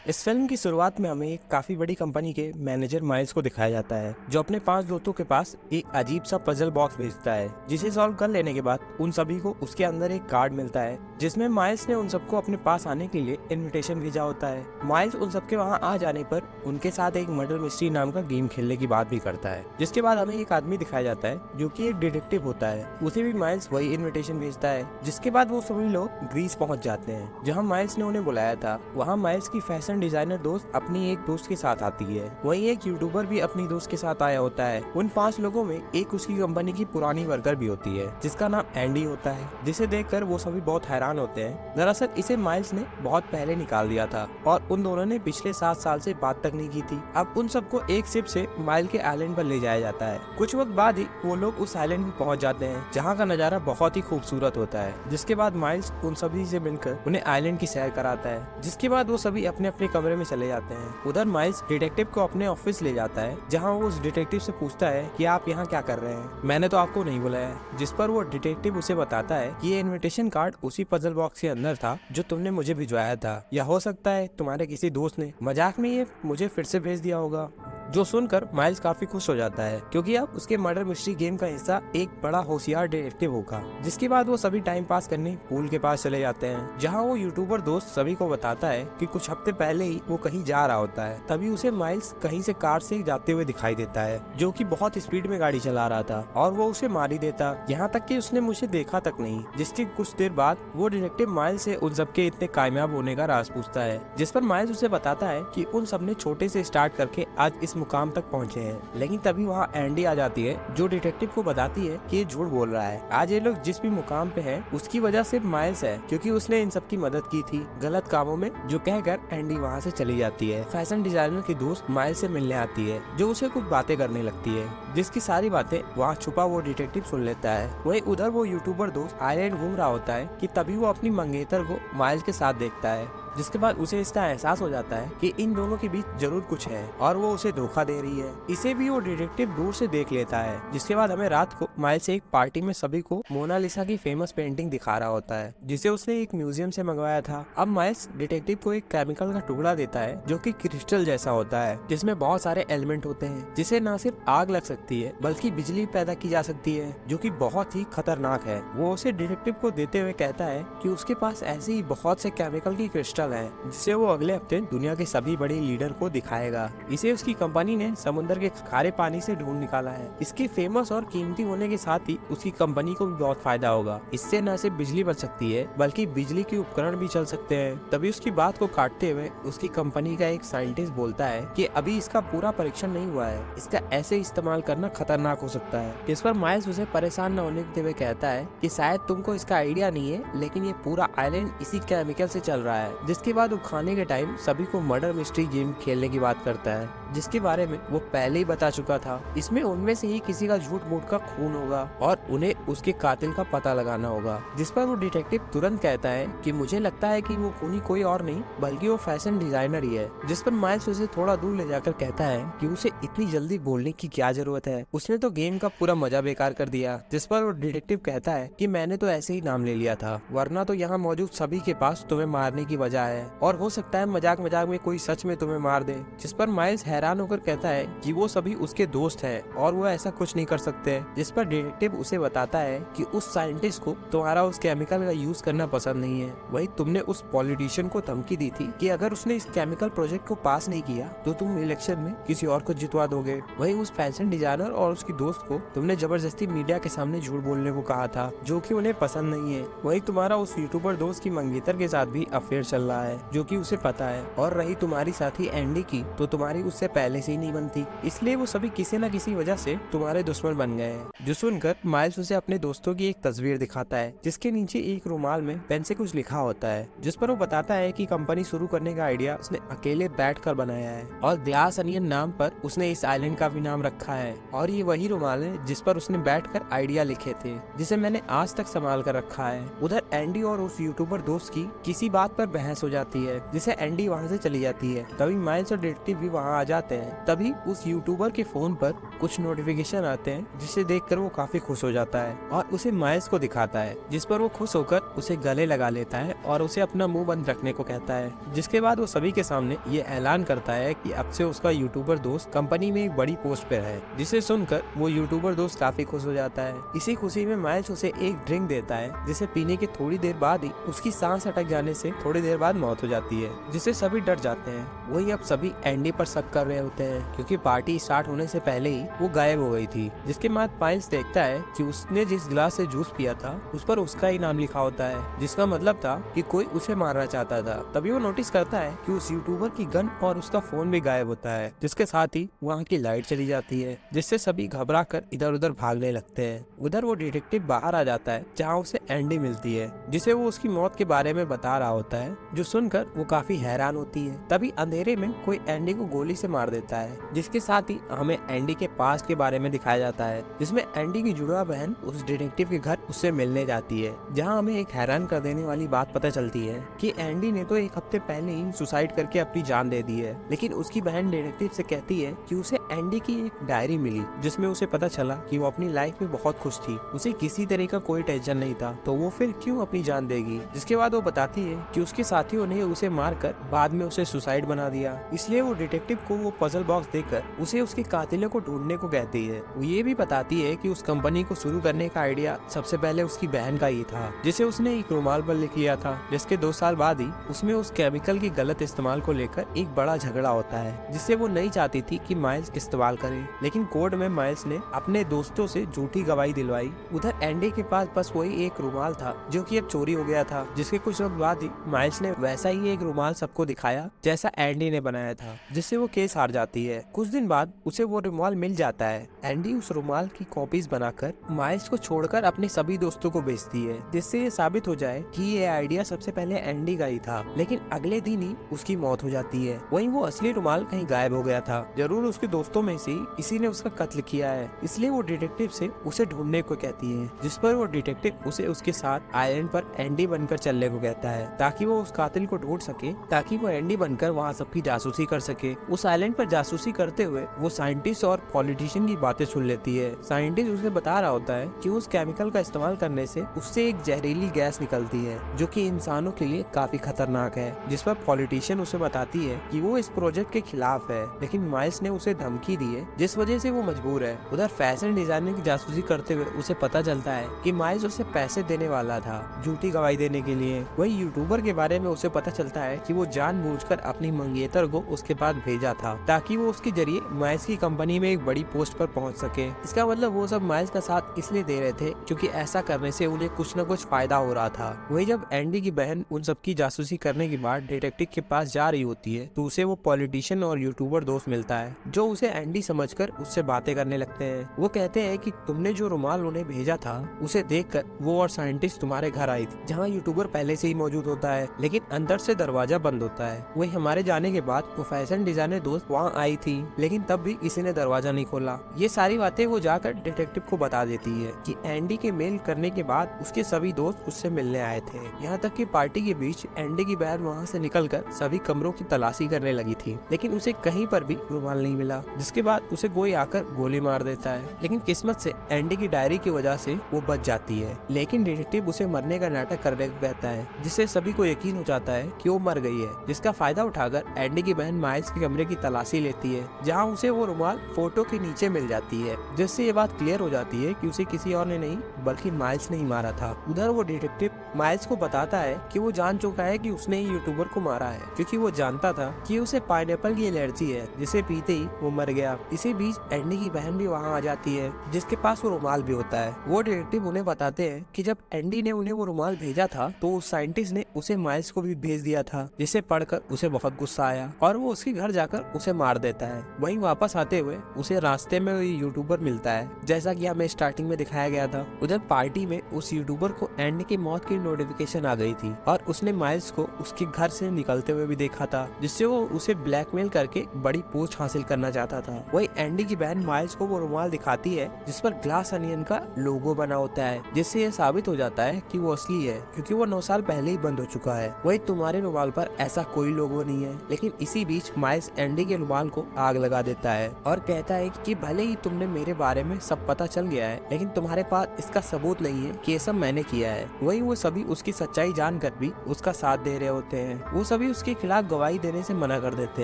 इस फिल्म की शुरुआत में हमें एक काफी बड़ी कंपनी के मैनेजर माइल्स को दिखाया जाता है, जो अपने 5 दोस्तों के पास एक अजीब सा पजल बॉक्स भेजता है, जिसे सॉल्व कर लेने के बाद उन सभी को उसके अंदर एक कार्ड मिलता है, जिसमें माइल्स ने उन सबको अपने पास आने के लिए इनविटेशन भेजा होता है। माइल्स उन सबके वहां आ जाने पर उनके साथ एक मर्डर मिस्ट्री नाम का गेम खेलने की बात भी करता है, जिसके बाद हमें एक आदमी दिखाया जाता है जो कि एक डिटेक्टिव होता है। उसे भी माइल्स वही इनविटेशन भेजता है, जिसके बाद वो सभी लोग ग्रीस पहुंच जाते हैं, जहां माइल्स ने उन्हें बुलाया था। वहां माइल्स की फैशन डिजाइनर दोस्त अपनी एक दोस्त के साथ आती है, वहीं एक यूट्यूबर भी अपनी दोस्त के साथ आया होता है। उन 5 लोगों में एक उसकी कंपनी की पुरानी वर्कर भी होती है, जिसका नाम एंडी होता है, जिसे देखकर वो सभी बहुत हैरान होते हैं। दरअसल इसे माइल्स ने बहुत पहले निकाल दिया था और उन दोनों ने पिछले 7 साल से बात तक नहीं की थी। अब उन सबको एक शिप से माइल के आइलैंड पर ले जाया जाता है। कुछ वक्त बाद ही वो लोग उस आइलैंड में पहुंच जाते हैं, जहाँ का नजारा बहुत ही खूबसूरत होता है। जिसके बाद माइल्स उन सभी से मिलकर उन्हें आइलैंड की सैर कराता है, जिसके बाद वो सभी अपने अपने कमरे में चले जाते हैं। उधर माइल्स डिटेक्टिव को अपने ऑफिस ले जाता है, जहां वो उस डिटेक्टिव से पूछता है कि आप यहाँ क्या कर रहे हैं, मैंने तो आपको नहीं बुलाया। जिस पर वो डिटेक्टिव उसे बताता है कि ये इनविटेशन कार्ड उसी पजल बॉक्स के अंदर था जो तुमने मुझे भिजवाया था, या हो सकता है तुम्हारे किसी दोस्त ने मजाक में ये मुझे फिर से भेज दिया होगा। जो सुनकर माइल्स काफी खुश हो जाता है, क्योंकि अब उसके मर्डर मिस्ट्री गेम का हिस्सा एक बड़ा होशियार डिटेक्टिव होगा। जिसके बाद वो सभी टाइम पास करने पूल के पास चले जाते हैं, जहां वो यूट्यूबर दोस्त सभी को बताता है कि कुछ हफ्ते पहले ही वो कहीं जा रहा होता है। तभी उसे माइल्स कहीं से कार से जाते हुए दिखाई देता है, जो कि बहुत स्पीड में गाड़ी चला रहा था, और वो उसे मार ही देता, यहाँ तक कि उसने मुझे देखा तक नहीं। जिसके कुछ देर बाद वो डिटेक्टिव माइल्स से उन सबके इतने कामयाब होने का राज पूछता है, जिस पर माइल्स उसे बताता है कि उन सब ने छोटे से स्टार्ट करके आज इस मुकाम तक पहुंचे हैं। लेकिन तभी वहाँ एंडी आ जाती है, जो डिटेक्टिव को बताती है कि ये झूठ बोल रहा है। आज ये लोग जिस भी मुकाम पे हैं, उसकी वजह सिर्फ माइल्स है, क्योंकि उसने इन सबकी मदद की थी गलत कामों में। जो कहकर एंडी वहाँ से चली जाती है। फैशन डिजाइनर की दोस्त माइल्स से मिलने आती है, जो उसे कुछ बातें करने लगती है, जिसकी सारी बातें वहाँ छुपा वो डिटेक्टिव सुन लेता है। वहीं उधर वो यूट्यूबर दोस्त आइलैंड घूम रहा होता है कि तभी वो अपनी मंगेतर को माइल्स के साथ देखता है, जिसके बाद उसे इसका एहसास हो जाता है कि इन दोनों के बीच जरूर कुछ है और वो उसे धोखा दे रही है। इसे भी वो डिटेक्टिव दूर से देख लेता है। जिसके बाद हमें रात को माइल्स एक पार्टी में सभी को मोनालिसा की फेमस पेंटिंग दिखा रहा होता है, जिसे उसने एक म्यूजियम से मंगवाया था। अब माइल्स डिटेक्टिव को एक केमिकल का टुकड़ा देता है, जो कि क्रिस्टल जैसा होता है, जिसमें बहुत सारे एलिमेंट होते हैं, जिसे न सिर्फ आग लग सकती है बल्कि बिजली पैदा की जा सकती है, जो कि बहुत ही खतरनाक है। वो उसे डिटेक्टिव को देते हुए कहता है कि उसके पास ऐसे ही बहुत से केमिकल की क्रिस्टल है, जिसे वो अगले हफ्ते दुनिया के सभी बड़े लीडर को दिखाएगा। इसे उसकी कंपनी ने समुद्र के खारे पानी से ढूंढ निकाला है। इसके फेमस और कीमती होने के साथ ही उसकी कंपनी को भी बहुत फायदा होगा। इससे न सिर्फ बिजली बच सकती है बल्कि बिजली के उपकरण भी चल सकते हैं। तभी उसकी बात को काटते हुए उसकी कंपनी का एक साइंटिस्ट बोलता है कि अभी इसका पूरा परीक्षण नहीं हुआ है, इसका ऐसे इस्तेमाल करना खतरनाक हो सकता है। इस पर माइल्स उसे परेशान न होने देते हुए कहता है कि शायद तुमको इसका आइडिया नहीं है, लेकिन ये पूरा आइलैंड इसी केमिकल से चल रहा है। जिसके बाद खाने के टाइम सभी को मर्डर मिस्ट्री गेम खेलने की बात करता है, जिसके बारे में वो पहले ही बता चुका था। इसमें उनमें से ही किसी का झूठ मूठ का खून होगा और उन्हें उसके कातिल का पता लगाना होगा। जिस पर वो डिटेक्टिव तुरंत कहता है कि मुझे लगता है कि वो खूनी कोई और नहीं बल्कि वो फैशन डिजाइनर ही है। जिस पर माइल्स उसे थोड़ा दूर ले जाकर कहता है कि उसे इतनी जल्दी बोलने की क्या जरूरत है, उसने तो गेम का पूरा मजा बेकार कर दिया। जिस पर वो डिटेक्टिव कहता है कि मैंने तो ऐसे ही नाम ले लिया था, वरना तो यहाँ मौजूद सभी के पास तुम्हें मारने की वजह है, और हो सकता है मजाक मजाक में कोई सच में तुम्हें मार दे। जिस पर माइल्स हैरान होकर कहता है कि वो सभी उसके दोस्त हैं और वो ऐसा कुछ नहीं कर सकते। जिस पर डिटेक्टिव उसे बताता है कि उस साइंटिस्ट को तुम्हारा उस केमिकल का यूज करना पसंद नहीं है, वही तुमने उस पॉलिटिशियन को धमकी दी थी कि अगर उसने इस केमिकल प्रोजेक्ट को पास नहीं किया तो तुम इलेक्शन में किसी और को जितवा दोगे। वही उस फैशन डिजाइनर और उसकी दोस्त को तुमने जबरदस्ती मीडिया के सामने झूठ बोलने को कहा था, जो कि उन्हें पसंद नहीं है। वही तुम्हारा उस यूट्यूबर दोस्त की मंगेतर के साथ भी अफेयर चल रहा है, जो कि उसे पता है। और रही तुम्हारी साथी एंडी की, तो तुम्हारी उससे पहले से ही नहीं बनती, इसलिए वो सभी किसी न किसी वजह से तुम्हारे दुश्मन बन गए हैं। जो सुनकर माइल्स उसे अपने दोस्तों की एक तस्वीर दिखाता है, जिसके नीचे एक रुमाल में पेन से कुछ लिखा होता है। जिस पर वो बताता है कि कंपनी शुरू करने का आइडिया उसने अकेले बैठकर बनाया है, और ग्लास अनियन नाम पर उसने इस आइलैंड का भी नाम रखा है। और ये वही रुमाल है जिस पर उसने बैठकर आइडिया लिखे थे, जिसे मैंने आज तक संभाल कर रखा है। उधर एंडी और उस यूट्यूबर दोस्त की किसी बात पर बहस क्रैश हो जाती है, जिससे एंडी वहाँ से चली जाती है। तभी माइल्स और डिटेक्टिव भी वहाँ आ जाते हैं। तभी उस यूट्यूबर के फोन पर कुछ नोटिफिकेशन आते हैं, जिसे देखकर वो काफी खुश हो जाता है और उसे माइल्स को दिखाता है, जिस पर वो खुश होकर उसे गले लगा लेता है और उसे अपना मुंह बंद रखने को कहता है। जिसके बाद वो सभी के सामने ये ऐलान करता है कि अब से उसका यूट्यूबर दोस्त कंपनी में एक बड़ी पोस्ट पर है, जिसे सुनकर वो यूट्यूबर दोस्त काफी खुश हो जाता है। इसी खुशी में माइल्स उसे एक ड्रिंक देता है, जिसे पीने के थोड़ी देर बाद ही उसकी सांस अटक जाने से थोड़ी देर बाद मौत हो जाती है, जिससे सभी डर जाते हैं। वही अब सभी एंडी पर शक कर रहे होते हैं, क्योंकि पार्टी स्टार्ट होने से पहले ही वो गायब हो गई थी। जिसके बाद माइल्स देखता है कि उसने जिस गिलास से जूस पिया था उस पर उसका ही नाम लिखा होता है, जिसका मतलब था कि कोई उसे मारना चाहता था। तभी वो नोटिस करता है कि उस यूट्यूबर की गन और उसका फोन भी गायब होता है, जिसके साथ ही वहाँ की लाइट चली जाती है, जिससे सभी घबरा कर इधर उधर भागने लगते हैं। उधर वो डिटेक्टिव बाहर आ जाता है, जहाँ उसे एंडी मिलती है, जिसे वो उसकी मौत के बारे में बता रहा होता है, जो सुनकर वो काफी हैरान होती है। तभी अंधेरे में कोई एंडी को गोली से मार देता है, जिसके साथ ही हमें एंडी के पास्ट के बारे में दिखाया जाता है, जिसमें एंडी की जुड़वा बहन उस डिटेक्टिव के घर उससे मिलने जाती है। जहाँ हमें एक हैरान कर देने वाली बात पता चलती है कि एंडी ने तो एक हफ्ते पहले ही सुसाइड करके अपनी जान दे दी है, लेकिन उसकी बहन डिटेक्टिव से कहती है कि उसे एंडी की एक डायरी मिली, जिसमें उसे पता चला कि वो अपनी लाइफ में बहुत खुश थी, उसे किसी तरह का कोई टेंशन नहीं था, तो वो फिर क्यों अपनी जान देगी। जिसके बाद वो बताती है कि उसके साथियों ने उसे मारकर बाद में उसे सुसाइड बना दिया, इसलिए वो डिटेक्टिव को वो पजल बॉक्स देकर उसे उसके कातिलों को ढूंढने को कहती है। वो ये भी बताती है कि उस कंपनी को शुरू करने का आइडिया सबसे पहले उसकी बहन का ही था, जिसे उसने एक रुमाल पर लिख लिया था, जिसके 2 साल बाद ही उसमें उस केमिकल की गलत इस्तेमाल को लेकर एक बड़ा झगड़ा होता है, जिससे वो नहीं चाहती थी कि माइल्स इस्तेमाल करे, लेकिन कोर्ट में माइल्स ने अपने दोस्तों से झूठी गवाही दिलवाई। उधर एंडी के पास बस वही एक रुमाल था, जो कि अब चोरी हो गया था, जिसके कुछ वक्त बाद ही माइल्स ने वैसा ही एक रुमाल सबको दिखाया जैसा एंडी ने बनाया था, जिससे वो केस हार जाती है। कुछ दिन बाद उसे वो रुमाल मिल जाता है। एंडी उस रुमाल की कॉपीज बनाकर माइल्स को छोड़कर अपने सभी दोस्तों को बेचती है, जिससे ये साबित हो जाए कि ये आइडिया सबसे पहले एंडी का ही था। लेकिन अगले दिन ही उसकी मौत हो जाती है। वहीं वो असली रुमाल कहीं गायब हो गया था, जरूर उसके दोस्तों में से किसी ने उसका कत्ल किया है, इसलिए वो डिटेक्टिव से उसे ढूंढने को कहती है, जिस पर वो डिटेक्टिव उसे उसके साथ आइलैंड पर एंडी बनकर चलने को कहता है, ताकि वो उस कातिल को ढूंढ सके, ताकि वो एंडी बनकर वहाँ सबकी जासूसी कर सके। उस आइलैंड पर जासूसी करते हुए वो साइंटिस्ट और पॉलिटिशियन की बातें सुन लेती है। साइंटिस्ट उसे बता रहा होता है कि उस केमिकल का इस्तेमाल करने से उससे एक जहरीली गैस निकलती है, जो कि इंसानों के लिए काफी खतरनाक है। जिस पर पॉलिटिशियन उसे बताती है कि वो इस प्रोजेक्ट के खिलाफ है, लेकिन माइल्स ने उसे धमकी दी है, जिस वजह से वो मजबूर है। उधर फैशन डिजाइनर की जासूसी करते हुए उसे पता चलता है कि माइल्स उसे पैसे देने वाला था झूठी गवाही देने के लिए। वही यूट्यूबर के बारे में उसे पता चलता है कि वो जानबूझकर अपनी मंगेतर को उसके पास भेजा था, ताकि वो उसके जरिए माइल्स की कंपनी में एक बड़ी पोस्ट पर पहुंच सके। इसका मतलब वो सब माइल्स का साथ इसलिए दे रहे थे क्योंकि ऐसा करने से उन्हें कुछ न कुछ फायदा हो रहा था। वही जब एंडी की बहन उन सबकी जासूसी करने के बाद डिटेक्टिव के पास जा रही होती है, तो उसे वो पॉलिटिशियन और यूट्यूबर दोस्त मिलता है, जो उसे एंडी समझकर उससे बातें करने लगते हैं। वो कहते हैं कि तुमने जो रुमाल उन्हें भेजा था उसे देखकर वो और साइंटिस्ट तुम्हारे घर आई थी, जहाँ यूट्यूबर पहले से ही मौजूद होता है, लेकिन अंदर से दरवाजा बंद होता है। वही हमारे जाने के बाद वो फैशन डिजाइनर दोस्त वहाँ आई थी, लेकिन तब भी किसी ने दरवाजा नहीं खोला। ये सारी बातें वो जाकर डिटेक्टिव को बता देती है कि एंडी के मेल करने के बाद उसके सभी दोस्त उससे मिलने आए थे। यहाँ तक कि पार्टी के बीच एंडी की बहन वहाँ से निकलकर सभी कमरों की तलाशी करने लगी थी, लेकिन उसे कहीं पर भी रुमाल नहीं मिला, जिसके बाद उसे कोई आकर गोली मार देता है। लेकिन किस्मत से एंडी की डायरी की वजह से वो बच जाती है, लेकिन डिटेक्टिव उसे मरने का नाटक करने को कहता है, जिससे सभी को यकीन हो जाता है कि वो मर गई है। जिसका फायदा उठाकर एंडी की बहन माइल्स के कमरे की तलाशी लेती है, जहाँ उसे वो रुमाल फोटो के नीचे मिल जाती है, जिससे ये बात क्लियर हो जाती है कि उसे किसी और ने नहीं बल्कि माइल्स ने ही मारा था। उधर वो डिटेक्टिव माइल्स को बताता है कि वो जान चुका है कि उसने ही यूट्यूबर को मारा है, क्योंकि वो जानता था कि उसे पाइनएप्पल की एलर्जी है, जिसे पीते ही वो मर गया। इसी बीच एंडी की बहन भी वहाँ आ जाती है, जिसके पास वो रुमाल भी होता है। वो डिटेक्टिव उन्हें बताते हैं कि जब एंडी ने उन्हें वो रुमाल भेजा था तो उस साइंटिस्ट ने उसे माइल्स को भी भेज दिया था, जिसे पढ़कर उसे बहुत गुस्सा आया और वो उसके घर जाकर उसे मार देता है। वहीं वापस आते हुए उसे रास्ते में यूट्यूबर मिलता है, जैसा कि हमें स्टार्टिंग में दिखाया गया था। उधर पार्टी में उस यूट्यूबर को एंडी की मौत की की नोटिफिकेशन आ गई थी और उसने माइल्स को उसके घर से निकलते हुए भी देखा था, जिससे वो उसे ब्लैकमेल करके बड़ी पोस्ट हासिल करना चाहता था। वही एंडी की बहन माइल्स को वो रुमाल दिखाती है जिस पर ग्लास अनियन का लोगो बना होता है, जिससे ये साबित हो जाता है कि वो असली है, क्योंकि वो 9 साल पहले ही बंद हो चुका है। वही तुम्हारे रुमाल पर ऐसा कोई लोगो नहीं है। लेकिन इसी बीच माइल्स एंडी के रुमाल को आग लगा देता है और कहता है कि भले ही तुमने मेरे बारे में सब पता चल गया है, लेकिन तुम्हारे पास इसका सबूत नहीं है कि ये सब मैंने किया है। वही वो सभी उसकी सच्चाई जानकर भी उसका साथ दे रहे होते हैं। वो सभी उसके खिलाफ गवाही देने से मना कर देते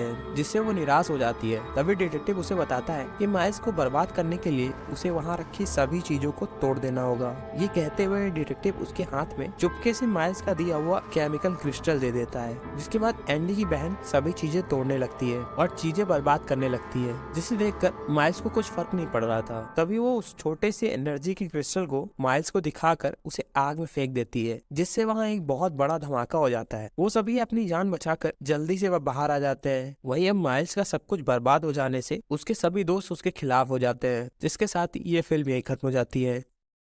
हैं, जिससे वो निराश हो जाती है। तभी डिटेक्टिव उसे बताता है कि माइल्स को बर्बाद करने के लिए उसे वहाँ रखी सभी चीजों को तोड़ देना होगा। ये कहते हुए डिटेक्टिव उसके हाथ में चुपके से माइल्स का दिया हुआ केमिकल क्रिस्टल दे देता है, जिसके बाद एंडी की बहन सभी चीजें तोड़ने लगती है और चीजें बर्बाद करने लगती है, जिसे देखकर माइल्स को कुछ फर्क नहीं पड़ रहा था। तभी वो उस छोटे से एनर्जी के क्रिस्टल को माइल्स को दिखाकर उसे आग में फेंक देती है, जिससे वहाँ एक बहुत बड़ा धमाका हो जाता है। वो सभी अपनी जान बचाकर जल्दी से वह बाहर आ जाते हैं। वही अब माइल्स का सब कुछ बर्बाद हो जाने से उसके सभी दोस्त उसके खिलाफ हो जाते हैं, जिसके साथ ये फिल्म यही खत्म हो जाती है।